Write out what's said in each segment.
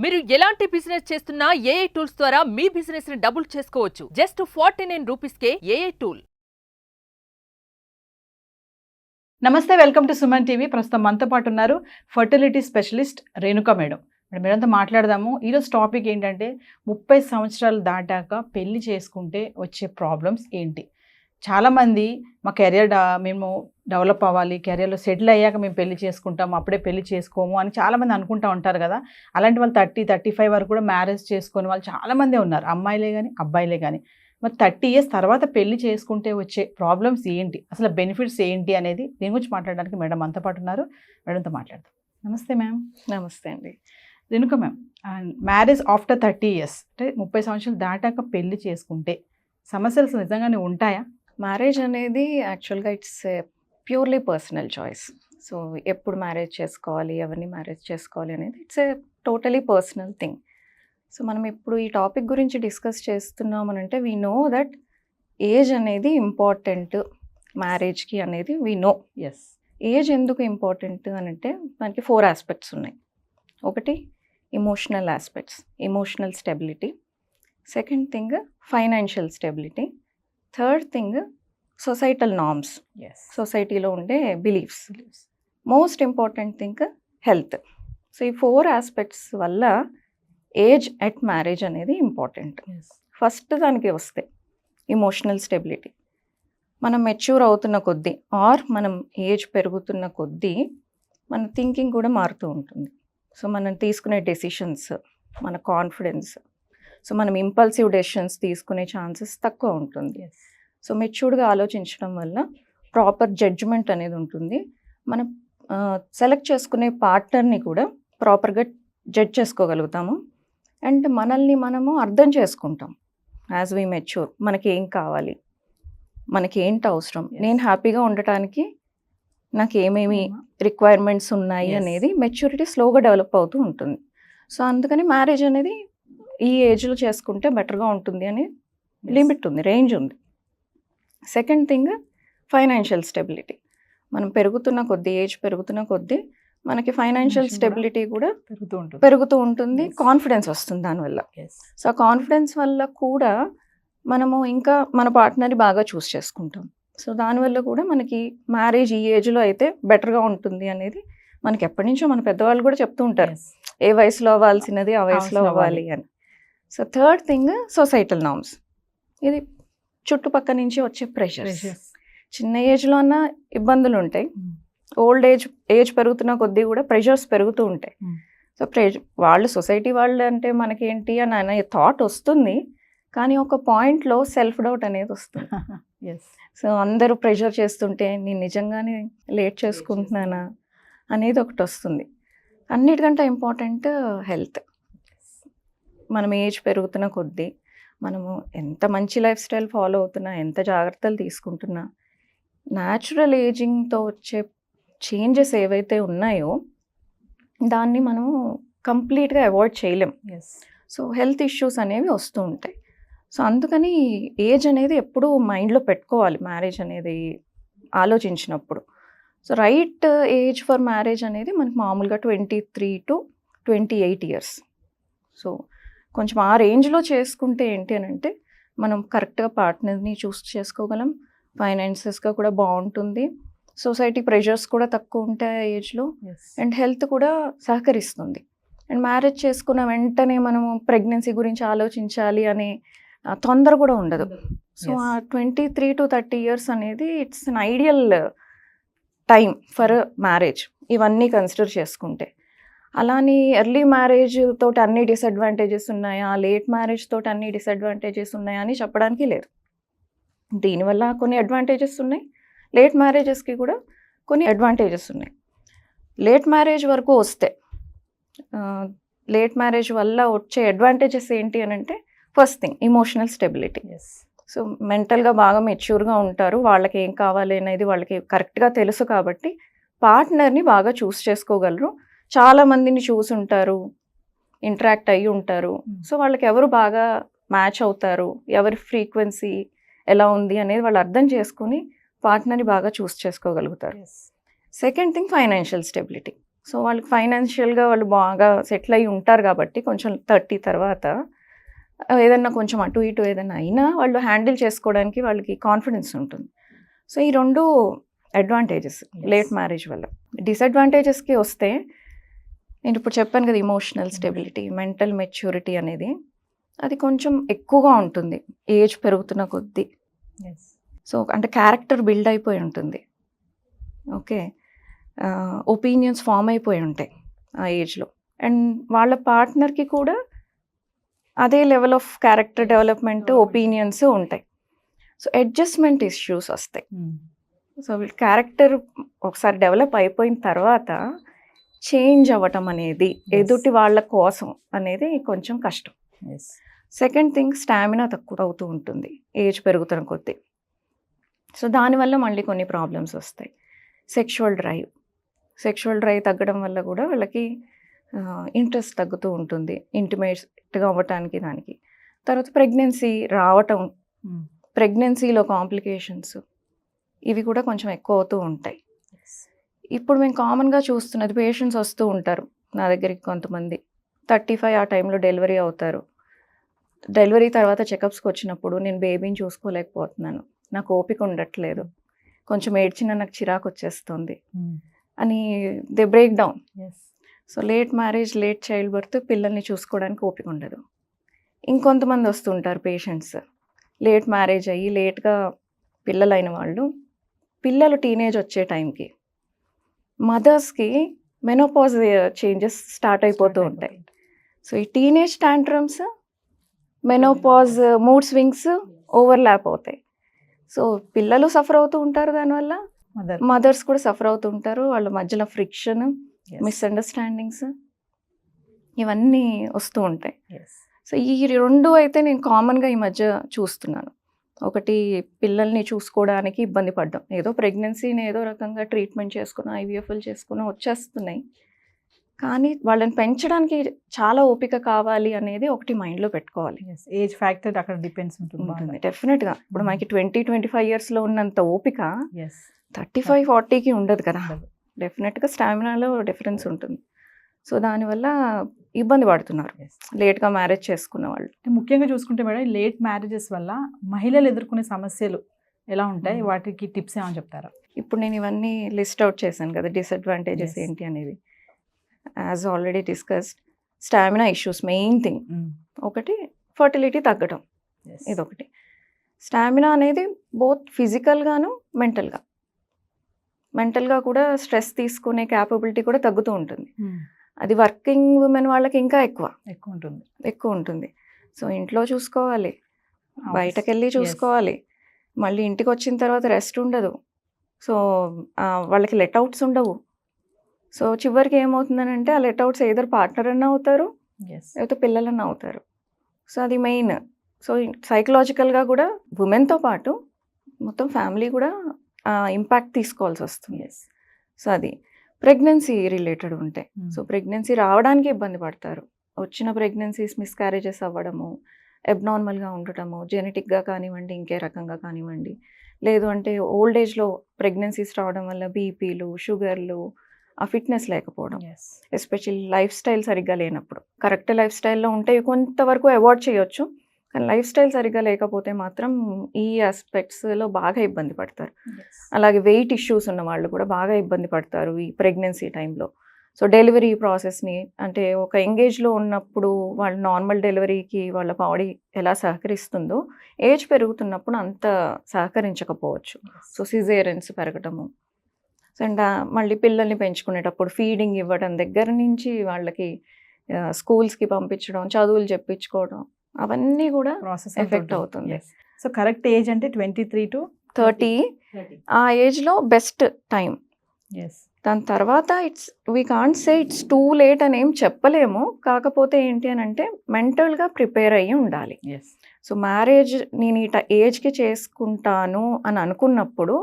మీరు ఎలాంటి బిజినెస్ చేస్తున్నా ఏఐ టూల్స్ ద్వారా మీ బిజినెస్ ని డబుల్ చేసుకోవచ్చు. జస్ట్ 49 రూపీస్కే ఏఐ టూల్. నమస్తే, వెల్కమ్ టు సుమన్ టీవీ. ప్రస్తుతం మనతో పాటు ఉన్నారు ఫర్టిలిటీ స్పెషలిస్ట్ రేణుక మేడం. మీరంతా మాట్లాడదాము. ఈరోజు టాపిక్ ఏంటంటే 30 సంవత్సరాలు దాటాక పెళ్లి చేసుకుంటే వచ్చే ప్రాబ్లమ్స్ ఏంటి. చాలామంది మా కెరియర్ మేము డెవలప్ అవ్వాలి, కెరియర్లో సెటిల్ అయ్యాక మేము పెళ్లి చేసుకుంటాము, అప్పుడే పెళ్లి చేసుకోము అని చాలామంది అనుకుంటూ ఉంటారు కదా. అలాంటి వాళ్ళు 30-35 వరకు కూడా మ్యారేజ్ చేసుకునే వాళ్ళు చాలామందే ఉన్నారు, అమ్మాయిలే కానీ అబ్బాయిలే కానీ. మరి 30 years తర్వాత పెళ్లి చేసుకుంటే వచ్చే ప్రాబ్లమ్స్ ఏంటి, అసలు బెనిఫిట్స్ ఏంటి అనేది దీని గురించి మాట్లాడడానికి మేడం మనతో పాటు ఉన్నారు. మేడంతో మాట్లాడదాం. నమస్తే మ్యామ్. నమస్తే అండి. Renuka ma'am, marriage after 30 years అంటే 30 సంవత్సరాలు దాటాక పెళ్లి చేసుకుంటే సమస్యలు అసలు నిజంగానే ఉంటాయా? మ్యారేజ్ అనేది యాక్చువల్గా it's purely personal choice. So ఎప్పుడు మ్యారేజ్ చేసుకోవాలి, ఎవరిని మ్యారేజ్ చేసుకోవాలి అనేది it's a totally personal thing. So మనం ఇప్పుడు ఈ టాపిక్ గురించి డిస్కస్ చేస్తున్నాం అని అంటే వీ నో దట్ ఏజ్ అనేది ఇంపార్టెంట్ మ్యారేజ్కి అనేది వీ నో. ఎస్. ఏజ్ ఎందుకు ఇంపార్టెంట్ అని అంటే మనకి 4 ఆస్పెక్ట్స్ ఉన్నాయి. ఒకటి emotional aspects, emotional stability. Second thing financial stability. Third thing societal norms, సొసైటీలో ఉండే beliefs. Most important thing health. So ఈ 4 ఆస్పెక్ట్స్ వల్ల ఏజ్ అట్ మ్యారేజ్ అనేది ఇంపార్టెంట్. ఫస్ట్ దానికి వస్తే ఇమోషనల్ స్టెబిలిటీ. మనం మెచ్యూర్ అవుతున్న కొద్దీ ఆర్ మనం ఏజ్ పెరుగుతున్న కొద్దీ మన థింకింగ్ కూడా మారుతూ ఉంటుంది. సో మనం తీసుకునే డెసిషన్స్, మన కాన్ఫిడెన్స్, సో మనం ఇంపల్సివ్ డెసిషన్స్ తీసుకునే ఛాన్సెస్ తక్కువ ఉంటుంది. సో మెచ్యూర్డ్గా ఆలోచించడం వల్ల ప్రాపర్ జడ్జ్మెంట్ అనేది ఉంటుంది. మనం సెలెక్ట్ చేసుకునే పార్ట్నర్ని కూడా ప్రాపర్గా జడ్జ్ చేసుకోగలుగుతాము. అండ్ మనల్ని మనము అర్థం చేసుకుంటాం. యాజ్ వీ మెచ్యూర్ మనకి ఏం కావాలి, మనకి ఏంటి అవసరం, నేను హ్యాపీగా ఉండటానికి నాకు ఏమేమి రిక్వైర్మెంట్స్ ఉన్నాయి అనేది మెచ్యూరిటీ స్లోగా డెవలప్ అవుతూ ఉంటుంది. సో అందుకని మ్యారేజ్ అనేది ఈ ఏజ్లో చేసుకుంటే బెటర్గా ఉంటుంది అని లిమిట్ ఉంది, రేంజ్ ఉంది. Second thing financial stability. మనం పెరుగుతున్న కొద్దీ, ఏజ్ పెరుగుతున్న కొద్దీ మనకి ఫైనాన్షియల్ స్టెబిలిటీ కూడా పెరుగుతూ ఉంటుంది. కాన్ఫిడెన్స్ వస్తుంది దానివల్ల. సో ఆ కాన్ఫిడెన్స్ వల్ల కూడా మనము ఇంకా మన పార్ట్నర్ని బాగా చూస్ చేసుకుంటాం. సో దానివల్ల కూడా మనకి మ్యారేజ్ ఈ ఏజ్లో అయితే బెటర్గా ఉంటుంది అనేది మనకి ఎప్పటి నుంచో మన పెద్దవాళ్ళు కూడా చెప్తూ ఉంటారు, ఏ వయసులో అవ్వాల్సినది ఆ వయసులో అవ్వాలి అని. So third thing societal norms. ఇది చుట్టుపక్కల నుంచి వచ్చే ప్రెషర్స్. చిన్న ఏజ్లో అన్న ఇబ్బందులు ఉంటాయి, ఓల్డ్ ఏజ్ పెరుగుతున్న కొద్దీ కూడా ప్రెషర్స్ పెరుగుతూ ఉంటాయి. సో వాళ్ళు సొసైటీ వాళ్ళు అంటే మనకేంటి అని అనే థాట్ వస్తుంది, కానీ ఒక పాయింట్లో సెల్ఫ్ డౌట్ అనేది వస్తుంది. సో అందరూ ప్రెషర్ చేస్తుంటే నేను నిజంగానే లేట్ చేసుకుంటున్నానా అనేది ఒకటి వస్తుంది. అన్నిటికంటే ఇంపార్టెంట్ హెల్త్. మనం ఏజ్ పెరుగుతున్న కొద్దీ మనము ఎంత మంచి లైఫ్ స్టైల్ ఫాలో అవుతున్నా, ఎంత జాగ్రత్తలు తీసుకుంటున్నా, న్యాచురల్ ఏజింగ్తో వచ్చే చేంజెస్ ఏవైతే ఉన్నాయో దాన్ని మనం కంప్లీట్గా అవాయిడ్ చేయలేం. సో హెల్త్ ఇష్యూస్ అనేవి వస్తూ ఉంటాయి. సో అందుకని ఏజ్ అనేది ఎప్పుడూ మైండ్లో పెట్టుకోవాలి మ్యారేజ్ అనేది ఆలోచించినప్పుడు. So right age for marriage అనేది మనకి మామూలుగా 23 to 28 years. సో కొంచెం ఆ రేంజ్లో చేసుకుంటే ఏంటి అని అంటే మనం కరెక్ట్గా పార్ట్నర్ని చూస్ చేసుకోగలం, ఫైనాన్సెస్గా కూడా బాగుంటుంది, సొసైటీ ప్రెషర్స్ కూడా తక్కువ ఉంటాయి ఆ ఏజ్లో, అండ్ హెల్త్ కూడా సహకరిస్తుంది. అండ్ మ్యారేజ్ చేసుకున్న వెంటనే మనము ప్రెగ్నెన్సీ గురించి ఆలోచించాలి అనే తొందర కూడా ఉండదు. సో ఆ 23 to 30 years అనేది it's an ideal time for marriage, ఇవన్నీ కన్సిడర్ చేసుకుంటే. అలానే ఎర్లీ మ్యారేజ్ తోటి అన్ని డిసడ్వాంటేజెస్ ఉన్నాయా, లేట్ మ్యారేజ్ తోటి అన్ని డిసడ్వాంటేజెస్ ఉన్నాయా అని చెప్పడానికి లేదు. దీనివల్ల కొన్ని అడ్వాంటేజెస్ ఉన్నాయి, లేట్ మ్యారేజెస్కి కూడా కొన్ని అడ్వాంటేజెస్ ఉన్నాయి. లేట్ మ్యారేజ్ వరకు వస్తే లేట్ మ్యారేజ్ వల్ల వచ్చే అడ్వాంటేజెస్ ఏంటి అని అంటే first thing emotional stability. So మెంటల్గా బాగా మెచ్యూర్గా ఉంటారు, వాళ్ళకి ఏం కావాలి అనేది వాళ్ళకి కరెక్ట్గా తెలుసు కాబట్టి పార్ట్నర్ని బాగా చూస్ చేసుకోగలరు. చాలామందిని చూసుంటారు, ఇంటరాక్ట్ అయ్యి ఉంటారు. సో వాళ్ళకి ఎవరు బాగా మ్యాచ్ అవుతారు, ఎవరి ఫ్రీక్వెన్సీ ఎలా ఉంది అనేది వాళ్ళు అర్థం చేసుకుని పార్ట్నర్ని బాగా చూస్ చేసుకోగలుగుతారు. Second thing financial stability. So వాళ్ళకి ఫైనాన్షియల్గా వాళ్ళు బాగా సెటిల్ అయ్యి ఉంటారు కాబట్టి కొంచెం 30 తర్వాత ఏదన్నా కొంచెం అటు ఇటు ఏదైనా అయినా వాళ్ళు హ్యాండిల్ చేసుకోవడానికి వాళ్ళకి కాన్ఫిడెన్స్ ఉంటుంది. సో ఈ 2 అడ్వాంటేజెస్ లేట్ మ్యారేజ్ వల్ల. డిసడ్వాంటేజెస్కి వస్తే నేను ఇప్పుడు చెప్పాను కదా, ఇమోషనల్ స్టెబిలిటీ, మెంటల్ మెచ్యూరిటీ అనేది అది కొంచెం ఎక్కువగా ఉంటుంది ఏజ్ పెరుగుతున్న కొద్దీ. సో అంటే క్యారెక్టర్ బిల్డ్ అయిపోయి ఉంటుంది, ఓకే, ఒపీనియన్స్ ఫామ్ అయిపోయి ఉంటాయి ఆ ఏజ్లో. అండ్ వాళ్ళ పార్ట్నర్కి కూడా అదే level of character development, opinions ఉంటాయి. సో అడ్జస్ట్మెంట్ ఇష్యూస్ వస్తాయి. సో వీళ్ళ క్యారెక్టర్ ఒకసారి డెవలప్ అయిపోయిన తర్వాత చేంజ్ అవ్వటం అనేది ఎదుటి వాళ్ళ కోసం అనేది కొంచెం కష్టం. సెకండ్ థింగ్, స్టామినా తక్కువ అవుతూ ఉంటుంది ఏజ్ పెరుగుతున్న కొద్దీ. సో దానివల్ల మళ్ళీ కొన్ని ప్రాబ్లమ్స్ వస్తాయి. సెక్షువల్ డ్రైవ్ తగ్గడం వల్ల కూడా వాళ్ళకి ఇంట్రెస్ట్ తగ్గుతూ ఉంటుంది ఇంటిమేట్గా అవ్వటానికి దానికి. తర్వాత ప్రెగ్నెన్సీ రావటం, ప్రెగ్నెన్సీలో కాంప్లికేషన్స్ ఇవి కూడా కొంచెం ఎక్కువ అవుతూ ఉంటాయి. ఇప్పుడు మేము కామన్గా చూస్తున్నది, పేషెంట్స్ వస్తూ ఉంటారు నా దగ్గరికి కొంతమంది 35 ఆ టైంలో డెలివరీ అవుతారు. డెలివరీ తర్వాత చెకప్స్కి వచ్చినప్పుడు నేను బేబీని చూసుకోలేకపోతున్నాను, నాకు ఓపిక ఉండట్లేదు, కొంచెం ఏడ్చినా నాకు చిరాకు వచ్చేస్తుంది అని they break down. So late marriage, late child birth, పిల్లల్ని చూసుకోవడానికి ఓపిక ఉండదు. ఇంకొంతమంది వస్తుంటారు పేషెంట్స్ లేట్ మ్యారేజ్ అయ్యి లేట్గా పిల్లలైన వాళ్ళు, పిల్లలు టీనేజ్ వచ్చే టైంకి మదర్స్కి మెనోపాజ్ చేంజెస్ స్టార్ట్ అయిపోతూ ఉంటాయి. సో ఈ teenage tantrums, menopause mood swings overlap అవుతాయి. సో పిల్లలు సఫర్ అవుతూ ఉంటారు, దానివల్ల మదర్స్ కూడా సఫర్ అవుతూ ఉంటారు. వాళ్ళ మధ్యలో ఫ్రిక్షన్, మిస్అండర్స్టాండింగ్స్ ఇవన్నీ వస్తూ ఉంటాయి. సో ఈ 2 అయితే నేను కామన్గా ఈ మధ్య చూస్తున్నాను. ఒకటి, పిల్లల్ని చూసుకోవడానికి ఇబ్బంది పడ్డం, ఏదో ప్రెగ్నెన్సీని ఏదో రకంగా ట్రీట్మెంట్ చేసుకున్న, ఐవీఎఫ్లు చేసుకున్న వచ్చేస్తున్నాయి, కానీ వాళ్ళని పెంచడానికి చాలా ఓపిక కావాలి అనేది ఒకటి మైండ్లో పెట్టుకోవాలి. ఏజ్ ఫ్యాక్టర్ అక్కడ డిపెండ్స్ ఉంటుంది డెఫినెట్గా. ఇప్పుడు మనకి 20-25 ఇయర్స్లో ఉన్నంత ఓపిక 35-40కి ఉండదు కదా. డెఫినెట్గా స్టామినాలో డిఫరెన్స్ ఉంటుంది. సో దానివల్ల ఇబ్బంది పడుతున్నారు లేట్గా మ్యారేజ్ చేసుకున్న వాళ్ళు. ముఖ్యంగా చూసుకుంటే మేడం, లేట్ మ్యారేజెస్ వల్ల మహిళలు ఎదుర్కొనే సమస్యలు ఎలా ఉంటాయి, వాటికి టిప్స్ ఏమని చెప్తారా? ఇప్పుడు నేను ఇవన్నీ లిస్ట్ అవుట్ చేశాను కదా, డిసడ్వాంటేజెస్ ఏంటి అనేది. As already discussed, stamina issues main thing. ఒకటి, ఫర్టిలిటీ తగ్గడం, ఇదొకటి. స్టామినా అనేది బోత్ ఫిజికల్గాను మెంటల్గా కూడా స్ట్రెస్ తీసుకునే క్యాపబిలిటీ కూడా తగ్గుతూ ఉంటుంది. అది వర్కింగ్ ఉమెన్ వాళ్ళకి ఇంకా ఎక్కువ ఉంటుంది. సో ఇంట్లో చూసుకోవాలి, బయటకు వెళ్ళి చూసుకోవాలి, మళ్ళీ ఇంటికి వచ్చిన తర్వాత రెస్ట్ ఉండదు. సో వాళ్ళకి లెట్అవుట్స్ ఉండవు. సో చివరికి ఏమవుతుందనంటే ఆ లెట్అవుట్స్ ఏదర్ పార్ట్నర్ అన్న అవుతారు, లేకపోతే పిల్లలన్నా అవుతారు. సో అది మెయిన్. సో సైకలాజికల్గా కూడా ఉమెన్తో పాటు మొత్తం ఫ్యామిలీ కూడా ఇంపాక్ట్ తీసుకోవాల్సి వస్తుంది. సో అది ప్రెగ్నెన్సీ రిలేటెడ్ ఉంటాయి. సో ప్రెగ్నెన్సీ రావడానికి ఇబ్బంది పడతారు. వచ్చిన ప్రెగ్నెన్సీస్ మిస్క్యారేజెస్ అవ్వడము, అబ్నార్మల్గా ఉండటము, జెనెటిక్గా కానివ్వండి, ఇంకే రకంగా కానివ్వండి, లేదు అంటే ఓల్డ్ ఏజ్లో ప్రెగ్నెన్సీస్ రావడం వల్ల బీపీలు, షుగర్లు, ఆ ఫిట్నెస్ లేకపోవడం, ఎస్పెషల్లీ లైఫ్ స్టైల్ సరిగ్గా లేనప్పుడు. కరెక్ట్ లైఫ్ స్టైల్లో ఉంటే కొంతవరకు అవాయిడ్ చేయొచ్చు, కానీ లైఫ్ స్టైల్ సరిగ్గా లేకపోతే మాత్రం ఈ ఆస్పెక్ట్స్లో బాగా ఇబ్బంది పడతారు. అలాగే వెయిట్ ఇష్యూస్ ఉన్న వాళ్ళు కూడా బాగా ఇబ్బంది పడతారు ఈ ప్రెగ్నెన్సీ టైంలో. సో డెలివరీ ప్రాసెస్ని, అంటే ఒక ఎంగేజ్లో ఉన్నప్పుడు వాళ్ళు నార్మల్ డెలివరీకి వాళ్ళ బాడీ ఎలా సహకరిస్తుందో ఏజ్ పెరుగుతున్నప్పుడు అంత సహకరించకపోవచ్చు. సో సిజేరియన్స్ పెరగటము, అండ్ మళ్ళీ పిల్లల్ని పెంచుకునేటప్పుడు ఫీడింగ్ ఇవ్వడం దగ్గర నుంచి వాళ్ళకి స్కూల్స్కి పంపించడం, చదువులు చెప్పించుకోవడం, అవన్నీ కూడా ప్రాసెస్ ఎఫెక్ట్ అవుతుంది. సో కరెక్ట్ ఏజ్ అంటే 23 to 30 ఆ ఏజ్లో బెస్ట్ టైం. దాని తర్వాత we can't say it's too late అని ఏం చెప్పలేము. కాకపోతే ఏంటి అని అంటే మెంటల్గా ప్రిపేర్ అయ్యి ఉండాలి. సో మ్యారేజ్ నేను ఈ ఏజ్కి చేసుకుంటాను అని అనుకున్నప్పుడు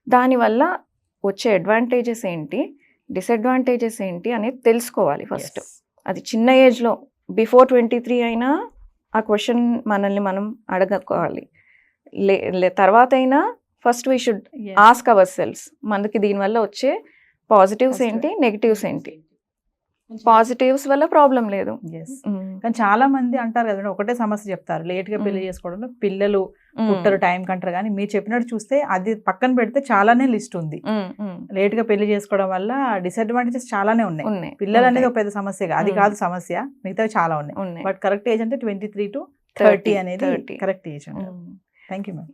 దానివల్ల వచ్చే అడ్వాంటేజెస్ ఏంటి, డిసడ్వాంటేజెస్ ఏంటి అనేది తెలుసుకోవాలి ఫస్ట్. అది చిన్న ఏజ్లో బిఫోర్ 23 అయినా ఆ క్వశ్చన్ మనల్ని మనం అడగకోవాలి. తర్వాత అయినా first we should ask hour cells, మనకి దీనివల్ల వచ్చే పాజిటివ్స్ ఏంటి, నెగిటివ్స్ ఏంటి. పాజిటివ్స్ వల్ల ప్రాబ్లం లేదు. ఎస్. కానీ చాలా మంది అంటారు కదండి, ఒకటే సమస్య చెప్తారు, లేట్ గా పెళ్లి చేసుకోవడంలో పిల్లలు పుట్టరు టైం కంటారు. కానీ మీరు చెప్పినట్టు చూస్తే అది పక్కన పెడితే చాలానే లిస్ట్ ఉంది. లేట్ గా పెళ్లి చేసుకోవడం వల్ల డిసడ్వాంటేజెస్ చాలానే ఉన్నాయి. పిల్లలు అనేది ఒక పెద్ద సమస్య, అది కాదు సమస్య, మిగతావి చాలా ఉన్నాయి. బట్ కరెక్ట్ ఏజ్ అంటే 23 to 30 అనేది correct age. Thank you ma'am.